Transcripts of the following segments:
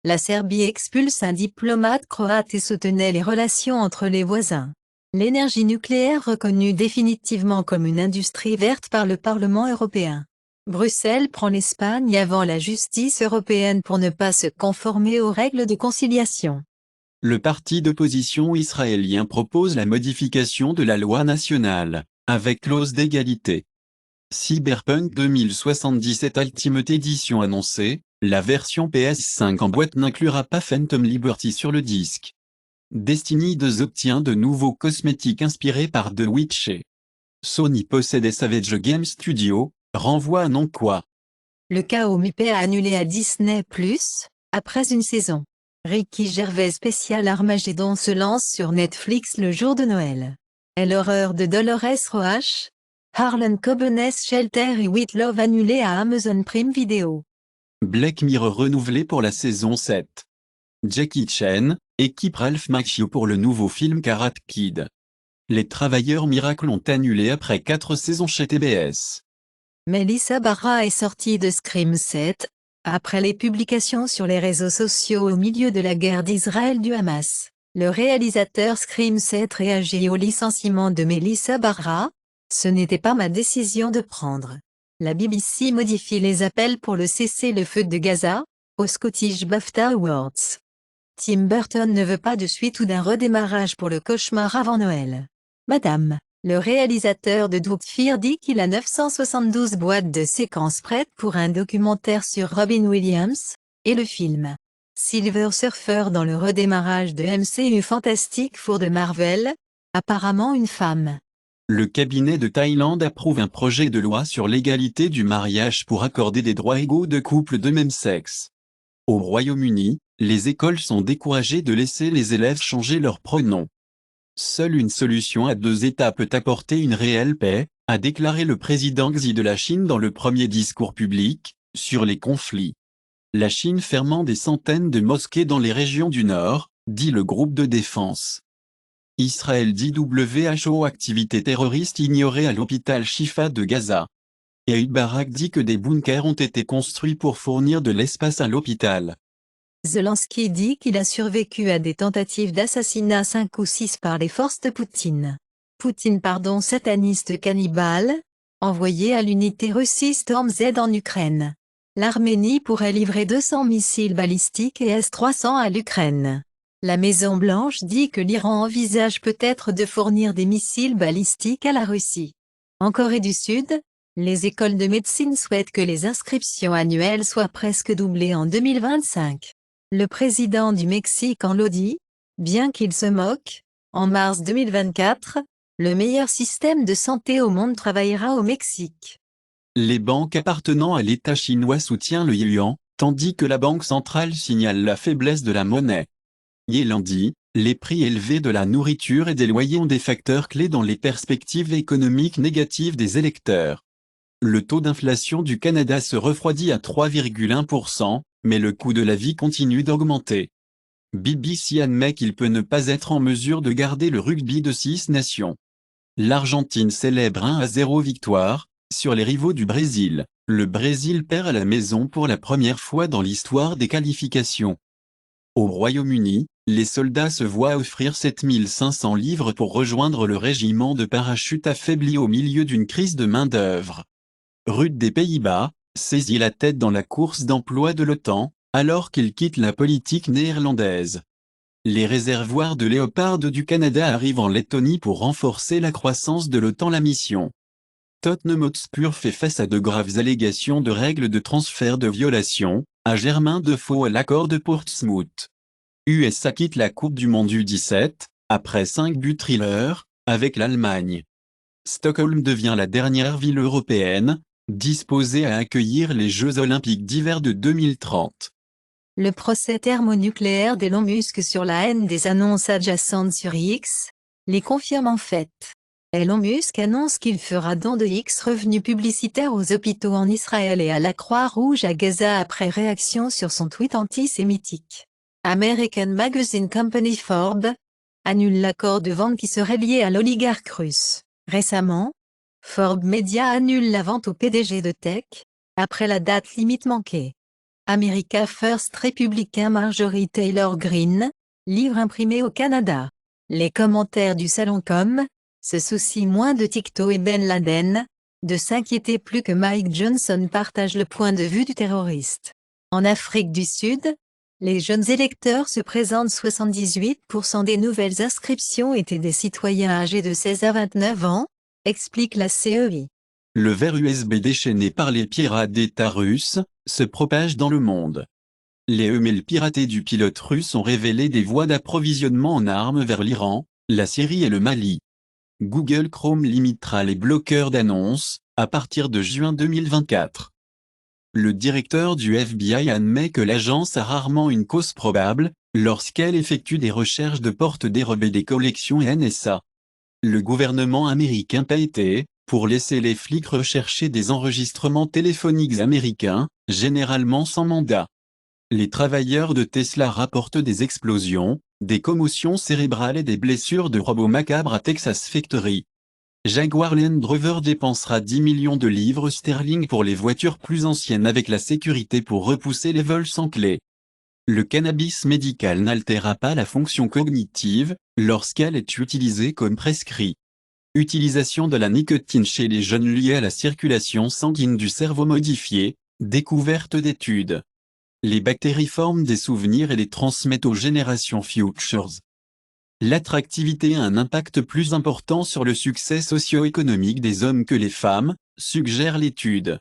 La Serbie expulse un diplomate croate et soutenait les relations entre les voisins. L'énergie nucléaire reconnue définitivement comme une industrie verte par le Parlement européen. Bruxelles prend l'Espagne avant la justice européenne pour ne pas se conformer aux règles de conciliation. Le parti d'opposition israélien propose la modification de la loi nationale, avec clause d'égalité. Cyberpunk 2077 Ultimate Edition annoncée, la version PS5 en boîte n'inclura pas Phantom Liberty sur le disque. Destiny 2 obtient de nouveaux cosmétiques inspirés par The Witcher. Sony possède Savage Game Studio, renvoie à non quoi. Le chaos Mippé a annulé à Disney+, après une saison. Ricky Gervais spécial Armageddon se lance sur Netflix le jour de Noël. Et l'horreur de Dolores Roach, Harlan Coben's Shelter et With Love annulé à Amazon Prime Video. Black Mirror renouvelé pour la saison 7. Jackie Chan, équipe Ralph Macchio pour le nouveau film Karate Kid. Les Travailleurs Miracles ont annulé après 4 saisons chez TBS. Melissa Barra est sortie de Scream 7, après les publications sur les réseaux sociaux au milieu de la guerre d'Israël du Hamas. Le réalisateur Scream 7 réagit au licenciement de Melissa Barra. Ce n'était pas ma décision de prendre. La BBC modifie les appels pour le cessez-le-feu de Gaza, aux Scottish BAFTA Awards. Tim Burton ne veut pas de suite ou d'un redémarrage pour le cauchemar avant Noël. Madame, le réalisateur de Doubt Fear dit qu'il a 972 boîtes de séquences prêtes pour un documentaire sur Robin Williams, et le film Silver Surfer dans le redémarrage de MCU Fantastic Four de Marvel, apparemment une femme. Le cabinet de Thaïlande approuve un projet de loi sur l'égalité du mariage pour accorder des droits égaux de couples de même sexe. Au Royaume-Uni, les écoles sont découragées de laisser les élèves changer leur pronom. Seule une solution à 2 États peut apporter une réelle paix, a déclaré le président Xi de la Chine dans le premier discours public, sur les conflits. La Chine fermant des centaines de mosquées dans les régions du Nord, dit le groupe de défense. Israël dit WHO activité terroriste ignorée à l'hôpital Shifa de Gaza. Ehud Barak dit que des bunkers ont été construits pour fournir de l'espace à l'hôpital. Zelensky dit qu'il a survécu à des tentatives d'assassinat 5 ou 6 par les forces de Poutine. Sataniste cannibale, envoyé à l'unité Russie Storm Z en Ukraine. L'Arménie pourrait livrer 200 missiles balistiques et S-300 à l'Ukraine. La Maison-Blanche dit que l'Iran envisage peut-être de fournir des missiles balistiques à la Russie. En Corée du Sud, les écoles de médecine souhaitent que les inscriptions annuelles soient presque doublées en 2025. Le président du Mexique en dit, bien qu'il se moque, en mars 2024, le meilleur système de santé au monde travaillera au Mexique. Les banques appartenant à l'État chinois soutiennent le yuan, tandis que la Banque centrale signale la faiblesse de la monnaie. Yellen dit, les prix élevés de la nourriture et des loyers ont des facteurs clés dans les perspectives économiques négatives des électeurs. Le taux d'inflation du Canada se refroidit à 3,1%, mais le coût de la vie continue d'augmenter. BBC admet qu'il peut ne pas être en mesure de garder le rugby de 6 nations. L'Argentine célèbre 1-0 victoire, sur les rivaux du Brésil. Le Brésil perd à la maison pour la première fois dans l'histoire des qualifications. Au Royaume-Uni, les soldats se voient offrir 7500 livres pour rejoindre le régiment de parachute affaibli au milieu d'une crise de main-d'œuvre. Rutte des Pays-Bas, saisit la tête dans la course d'emploi de l'OTAN, alors qu'il quitte la politique néerlandaise. Les réservoirs de Léopard du Canada arrivent en Lettonie pour renforcer la croissance de l'OTAN. La mission Tottenham Hotspur fait face à de graves allégations de règles de transfert de violation, à Germain Defoe à l'accord de Portsmouth. USA quitte la Coupe du Monde U17, après 5 buts thriller, avec l'Allemagne. Stockholm devient la dernière ville européenne, disposée à accueillir les Jeux Olympiques d'hiver de 2030. Le procès thermonucléaire d'Elon Musk sur la haine des annonces adjacentes sur X, les confirme en fait. Elon Musk annonce qu'il fera don de X revenus publicitaires aux hôpitaux en Israël et à la Croix-Rouge à Gaza après réaction sur son tweet antisémitique. American Magazine Company Forbes annule l'accord de vente qui serait lié à l'oligarque russe. Récemment, Forbes Media annule la vente au PDG de Tech, après la date limite manquée. America First républicain Marjorie Taylor Greene, livre imprimé au Canada. Les commentaires du Salon se soucient moins de TikTok et Ben Laden, de s'inquiéter plus que Mike Johnson partage le point de vue du terroriste. En Afrique du Sud, les jeunes électeurs se présentent. 78% des nouvelles inscriptions étaient des citoyens âgés de 16 à 29 ans, explique la CEI. Le ver USB déchaîné par les pirates d'État russes se propage dans le monde. Les emails piratés du pilote russe ont révélé des voies d'approvisionnement en armes vers l'Iran, la Syrie et le Mali. Google Chrome limitera les bloqueurs d'annonces à partir de juin 2024. Le directeur du FBI admet que l'agence a rarement une cause probable lorsqu'elle effectue des recherches de portes dérobées des collections et NSA. Le gouvernement américain paie pour laisser les flics rechercher des enregistrements téléphoniques américains, généralement sans mandat. Les travailleurs de Tesla rapportent des explosions, des commotions cérébrales et des blessures de robots macabres à Texas Factory. Jaguar Land Rover dépensera 10 millions de livres sterling pour les voitures plus anciennes avec la sécurité pour repousser les vols sans clé. Le cannabis médical n'altérera pas la fonction cognitive lorsqu'elle est utilisée comme prescrit. Utilisation de la nicotine chez les jeunes liée à la circulation sanguine du cerveau modifié, découverte d'études. Les bactéries forment des souvenirs et les transmettent aux générations futures. L'attractivité a un impact plus important sur le succès socio-économique des hommes que les femmes, suggère l'étude.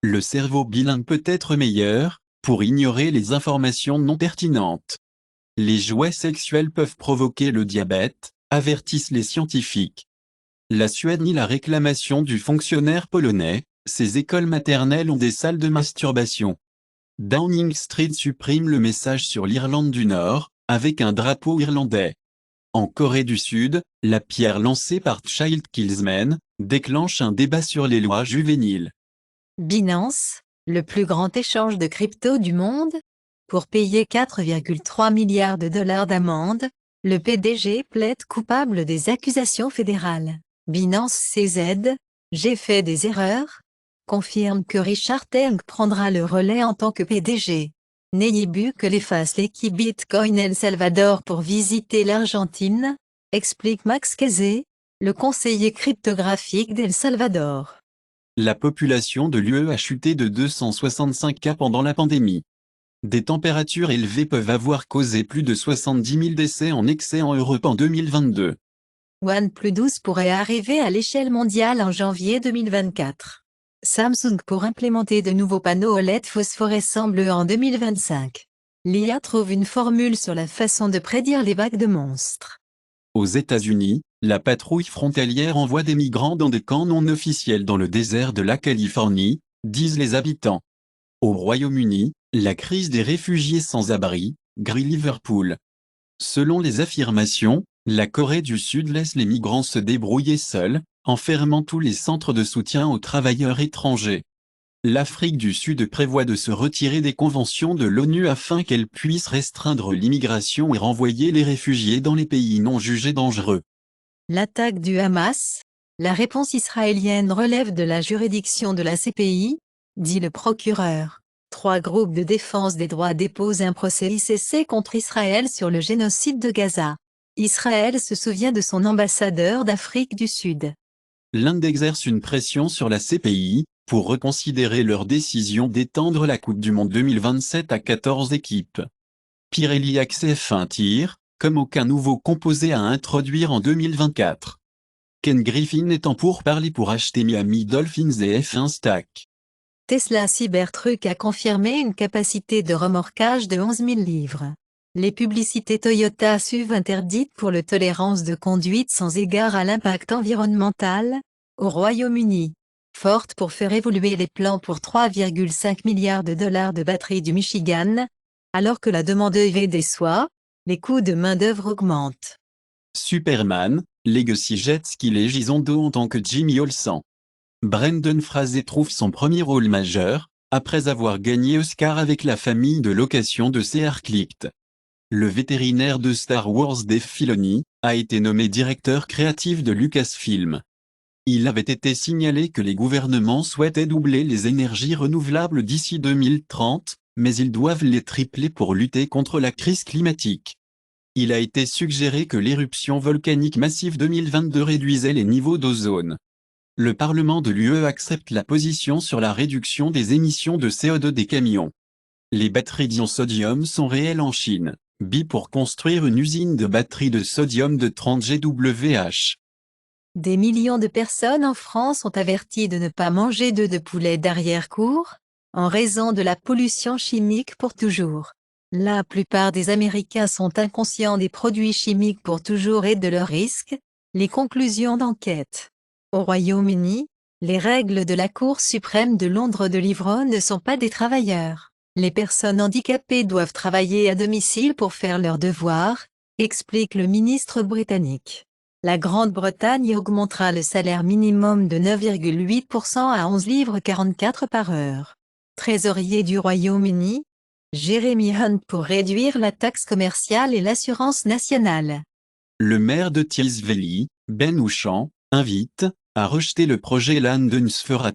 Le cerveau bilingue peut être meilleur, pour ignorer les informations non pertinentes. Les jouets sexuels peuvent provoquer le diabète, avertissent les scientifiques. La Suède nie la réclamation du fonctionnaire polonais, ces écoles maternelles ont des salles de masturbation. Downing Street supprime le message sur l'Irlande du Nord, avec un drapeau irlandais. En Corée du Sud, la pierre lancée par Child Kills Men déclenche un débat sur les lois juvéniles. Binance, le plus grand échange de crypto du monde. Pour payer 4,3 milliards de dollars d'amende, le PDG plaide coupable des accusations fédérales. Binance CZ, j'ai fait des erreurs, confirme que Richard Teng prendra le relais en tant que PDG. Nayib Bukele fasse l'équipe Bitcoin El Salvador pour visiter l'Argentine, explique Max Kazé, le conseiller cryptographique d'El Salvador. La population de l'UE a chuté de 265 cas pendant la pandémie. Des températures élevées peuvent avoir causé plus de 70 000 décès en excès en Europe en 2022. OnePlus 12 pourrait arriver à l'échelle mondiale en janvier 2024. Samsung pour implémenter de nouveaux panneaux OLED phosphorescents bleus en 2025. L'IA trouve une formule sur la façon de prédire les vagues de monstres. Aux États-Unis, la patrouille frontalière envoie des migrants dans des camps non officiels dans le désert de la Californie, disent les habitants. Au Royaume-Uni, la crise des réfugiés sans abri, grille Liverpool. Selon les affirmations, la Corée du Sud laisse les migrants se débrouiller seuls, en fermant tous les centres de soutien aux travailleurs étrangers. L'Afrique du Sud prévoit de se retirer des conventions de l'ONU afin qu'elle puisse restreindre l'immigration et renvoyer les réfugiés dans les pays non jugés dangereux. L'attaque du Hamas, la réponse israélienne relève de la juridiction de la CPI, dit le procureur. 3 groupes de défense des droits déposent un procès ICC contre Israël sur le génocide de Gaza. Israël se souvient de son ambassadeur d'Afrique du Sud. L'Inde exerce une pression sur la CPI, pour reconsidérer leur décision d'étendre la Coupe du Monde 2027 à 14 équipes. Pirelli accepte un tir, comme aucun nouveau composé à introduire en 2024. Ken Griffin est en pourparlers pour acheter Miami Dolphins et F1 Stack. Tesla Cybertruck a confirmé une capacité de remorquage de 11 000 livres. Les publicités Toyota SUV interdites pour le tolérance de conduite sans égard à l'impact environnemental, au Royaume-Uni. Ford pour faire évoluer les plans pour 3,5 milliards de dollars de batteries du Michigan, alors que la demande EV déçoit, les coûts de main-d'œuvre augmentent. Superman, Legacy Jet Ski les Gisondo en tant que Jimmy Olsen. Brendan Fraser trouve son premier rôle majeur, après avoir gagné Oscar avec la famille de location de C.R. Clift. Le vétérinaire de Star Wars Dave Filoni a été nommé directeur créatif de Lucasfilm. Il avait été signalé que les gouvernements souhaitaient doubler les énergies renouvelables d'ici 2030, mais ils doivent les tripler pour lutter contre la crise climatique. Il a été suggéré que l'éruption volcanique massive 2022 réduisait les niveaux d'ozone. Le Parlement de l'UE accepte la position sur la réduction des émissions de CO2 des camions. Les batteries d'ion sodium sont réelles en Chine. Pour construire une usine de batteries de sodium de 30 GWh. Des millions de personnes en France sont averties de ne pas manger d'œufs de poulet d'arrière-cour, en raison de la pollution chimique pour toujours. La plupart des Américains sont inconscients des produits chimiques pour toujours et de leurs risques. Les conclusions d'enquête. Au Royaume-Uni, les règles de la Cour suprême de Londres de l'Ivron ne sont pas des travailleurs. Les personnes handicapées doivent travailler à domicile pour faire leurs devoirs, explique le ministre britannique. La Grande-Bretagne augmentera le salaire minimum de 9,8% à 11 livres 44 par heure. Trésorier du Royaume-Uni, Jeremy Hunt pour réduire la taxe commerciale et l'assurance nationale. Le maire de Tees Valley, Ben Houchan, invite à rejeter le projet London Sphere.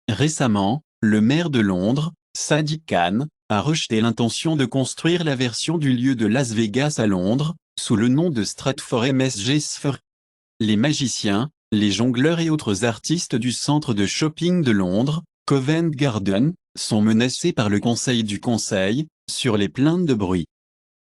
Récemment, le maire de Londres, Sadiq Khan, a rejeté l'intention de construire la version du lieu de Las Vegas à Londres, sous le nom de Stratford MSG Sphere. Les magiciens, les jongleurs et autres artistes du centre de shopping de Londres, Covent Garden, sont menacés par le Conseil du Conseil, sur les plaintes de bruit.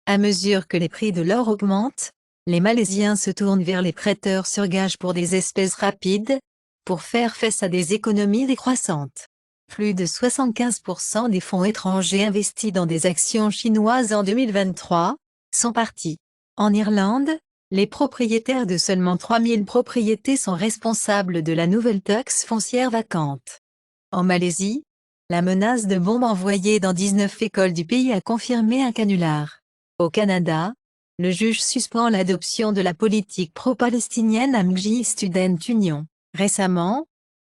À mesure que les prix de l'or augmentent, les Malaisiens se tournent vers les prêteurs sur gage pour des espèces rapides, pour faire face à des économies décroissantes. Plus de 75% des fonds étrangers investis dans des actions chinoises en 2023 sont partis. En Irlande, les propriétaires de seulement 3000 propriétés sont responsables de la nouvelle taxe foncière vacante. En Malaisie, la menace de bombes envoyée dans 19 écoles du pays a confirmé un canular. Au Canada, le juge suspend l'adoption de la politique pro-palestinienne à MGI Student Union. Récemment,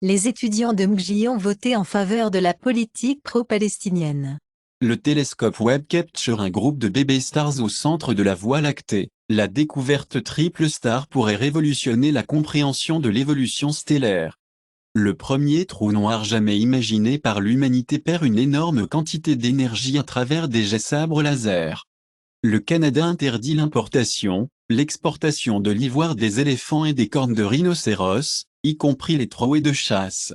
les étudiants de MGI ont voté en faveur de la politique pro-palestinienne. Le télescope Webb capture un groupe de bébés stars au centre de la Voie lactée. La découverte triple star pourrait révolutionner la compréhension de l'évolution stellaire. Le premier trou noir jamais imaginé par l'humanité perd une énorme quantité d'énergie à travers des jets sabres laser. Le Canada interdit l'importation, l'exportation de l'ivoire des éléphants et des cornes de rhinocéros, y compris les trouées de chasse.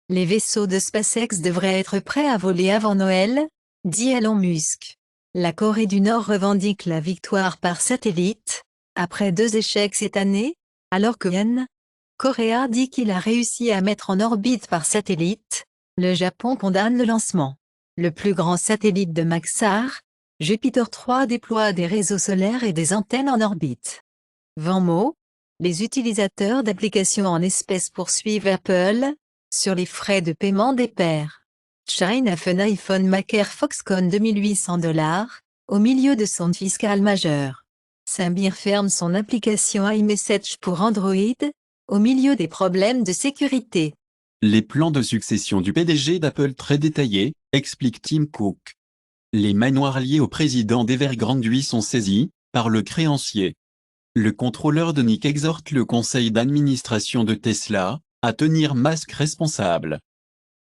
Les vaisseaux de SpaceX devraient être prêts à voler avant Noël, dit Elon Musk. La Corée du Nord revendique la victoire par satellite, après 2 échecs cette année, alors que Korea dit qu'il a réussi à mettre en orbite par satellite. Le Japon condamne le lancement. Le plus grand satellite de Maxar, Jupiter 3 déploie des réseaux solaires et des antennes en orbite. Venmo, les utilisateurs d'applications en espèces poursuivent Apple, sur les frais de paiement des pairs. China fait un iPhone Mac Air Foxconn $2800, au milieu de son fiscal majeur. Symbian ferme son application iMessage pour Android, au milieu des problèmes de sécurité. Les plans de succession du PDG d'Apple très détaillés, explique Tim Cook. Les manoirs liés au président d'Evergrande sont saisis, par le créancier. Le contrôleur de Nick exhorte le conseil d'administration de Tesla, à tenir Musk responsable.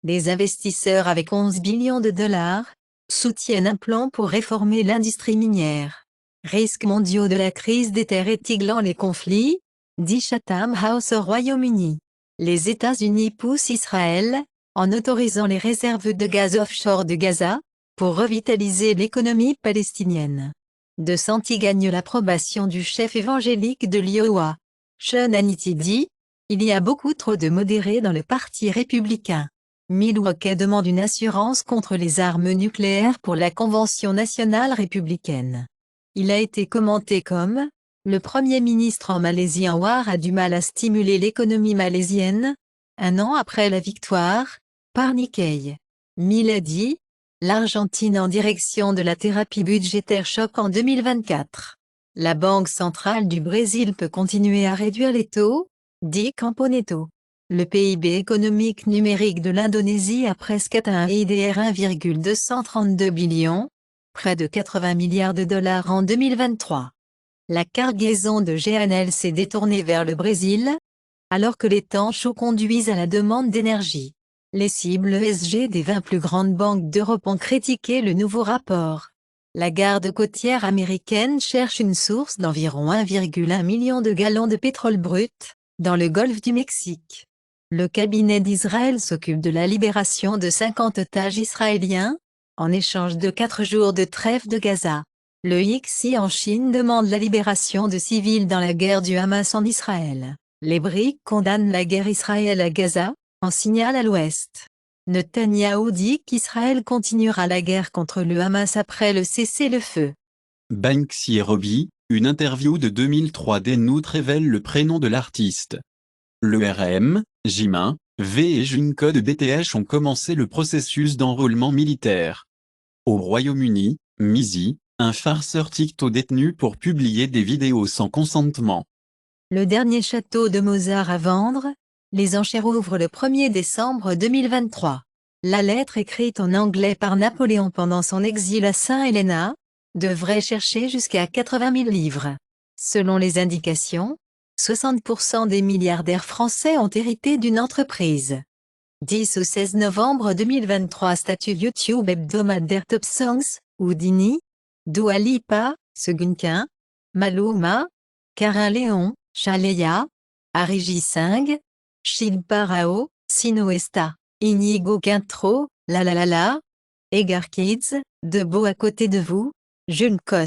Les investisseurs avec 11 billions de dollars, soutiennent un plan pour réformer l'industrie minière. Risques mondiaux de la crise des terres étiglant les conflits, dit Chatham House au Royaume-Uni. Les États-Unis poussent Israël, en autorisant les réserves de gaz offshore de Gaza, pour revitaliser l'économie palestinienne. DeSantis gagne l'approbation du chef évangélique de l'Iowa. Sean Hannity dit, il y a beaucoup trop de modérés dans le parti républicain. Milwaukee demande une assurance contre les armes nucléaires pour la Convention nationale républicaine. Il a été commenté comme « Le Premier ministre en Malaisie Anwar a du mal à stimuler l'économie malaisienne », un an après la victoire, par Nikkei. Mill a dit « L'Argentine en direction de la thérapie budgétaire choc en 2024. La Banque centrale du Brésil peut continuer à réduire les taux », dit Camponeto. Le PIB économique numérique de l'Indonésie a presque atteint un IDR 1,232 billion, près de 80 milliards de dollars en 2023. La cargaison de GNL s'est détournée vers le Brésil, alors que les temps chauds conduisent à la demande d'énergie. Les cibles ESG des 20 plus grandes banques d'Europe ont critiqué le nouveau rapport. La garde côtière américaine cherche une source d'environ 1,1 million de gallons de pétrole brut, dans le golfe du Mexique. Le cabinet d'Israël s'occupe de la libération de 50 otages israéliens, en échange de 4 jours de trêve de Gaza. Le ICSI en Chine demande la libération de civils dans la guerre du Hamas en Israël. Les BRICS condamnent la guerre Israël à Gaza, en signal à l'ouest. Netanyahou dit qu'Israël continuera la guerre contre le Hamas après le cessez-le-feu. Banksy et Robbie, une interview de 2003 d'Enout révèle le prénom de l'artiste. Le RM, Jimin, V et Junko de BTS ont commencé le processus d'enrôlement militaire. Au Royaume-Uni, Mizzy, un farceur TikTok détenu pour publier des vidéos sans consentement. Le dernier château de Mozart à vendre, les enchères ouvrent le 1er décembre 2023. La lettre écrite en anglais par Napoléon pendant son exil à Saint-Helena devrait chercher jusqu'à 80 000 livres. Selon les indications, 60% des milliardaires français ont hérité d'une entreprise. 10 au 16 novembre 2023 statut YouTube hebdomadaire Top Songs, Houdini, Dua Lipa, Seguinquin, Maluma, Carin Léon, Chaleya, Ariji Singh, Shilpa Rao, Sinoesta, Inigo Quintro, La La La La, Egar Kids, Debout à côté de vous, Junkos.